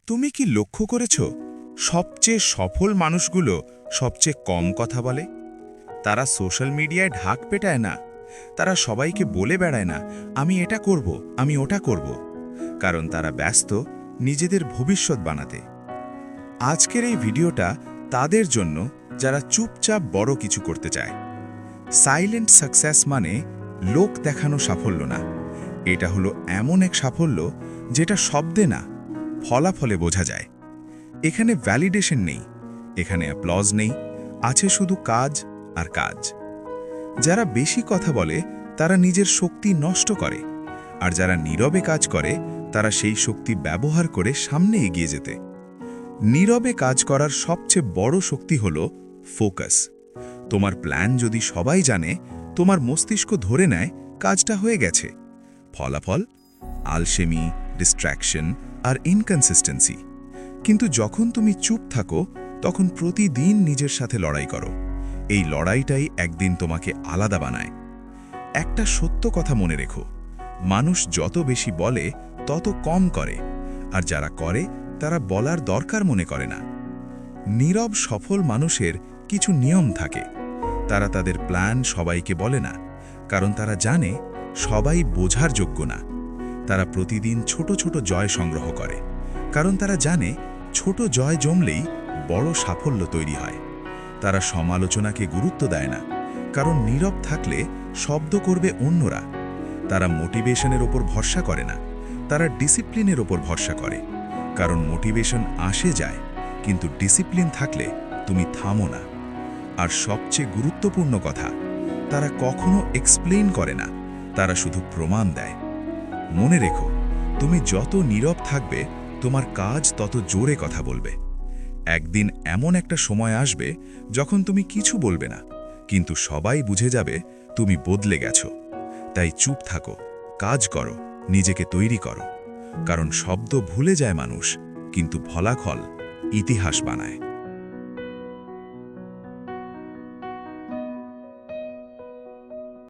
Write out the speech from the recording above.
তুমি কি লক্ষ্য করেছ সবচেয়ে সফল মানুষগুলো সবচেয়ে কম কথা বলে? তারা সোশ্যাল মিডিয়ায় ঢাক পেটায় না, তারা সবাইকে বলে বেড়ায় না আমি এটা করব, আমি ওটা করব, কারণ তারা ব্যস্ত নিজেদের ভবিষ্যৎ বানাতে। আজকের এই ভিডিওটা তাদের জন্য যারা চুপচাপ বড় কিছু করতে চায়। সাইলেন্ট সাকসেস মানে লোক দেখানো সাফল্য না, এটা হলো এমন এক সাফল্য যেটা শব্দে না, ফলাফলে বোঝা যায়। এখানে ভ্যালিডেশন নেই, এখানে অ্যাপ্লজ নেই, আছে শুধু কাজ আর কাজ। যারা বেশি কথা বলে তারা নিজের শক্তি নষ্ট করে, আর যারা নীরবে কাজ করে তারা সেই শক্তি ব্যবহার করে সামনে এগিয়ে যেতে। নীরবে কাজ করার সবচেয়ে বড় শক্তি হল ফোকাস। তোমার প্ল্যান যদি সবাই জানে, তোমার মস্তিষ্ক ধরে নেয় কাজটা হয়ে গেছে। ফলাফল আলসেমি, ডিস্ট্র্যাকশন আর ইনকনসিস্টেন্সি। কিন্তু যখন তুমি চুপ থাকো তখন প্রতিদিন নিজের সাথে লড়াই করো। এই লড়াইটাই একদিন তোমাকে আলাদা বানায়। একটা সত্য কথা মনে রেখো, মানুষ যত বেশি বলে তত কম করে, আর যারা করে তারা বলার দরকার মনে করে না। নীরব সফল মানুষের কিছু নিয়ম থাকে। তারা তাদের প্ল্যান সবাইকে বলে না, কারণ তারা জানে সবাই বোঝার যোগ্য না। তারা প্রতিদিন ছোট ছোট জয় সংগ্রহ করে, কারণ তারা জানে ছোট জয় জমলেই বড় সাফল্য তৈরি হয়। তারা সমালোচনাকে গুরুত্ব দেয় না, কারণ নীরব থাকলে শব্দ করবে অন্যরা। তারা মোটিভেশনের ওপর ভরসা করে না, তারা ডিসিপ্লিনের ওপর ভরসা করে, কারণ মোটিভেশন আসে যায়, কিন্তু ডিসিপ্লিন থাকলে তুমি থামো না। আর সবচেয়ে গুরুত্বপূর্ণ কথা, তারা কখনো এক্সপ্লেইন করে না, তারা শুধু প্রমাণ দেয়। মনে রেখো, তুমি যত নীরব থাকবে তোমার কাজ তত জোরে কথা বলবে। একদিন এমন একটা সময় আসবে যখন তুমি কিছু বলবে না, কিন্তু সবাই বুঝে যাবে তুমি বদলে গেছো। তাই চুপ থাকো, কাজ করো, নিজেকে তৈরি করো, কারণ শব্দ ভুলে যায় মানুষ, কিন্তু ফলাফল ইতিহাস বানায়।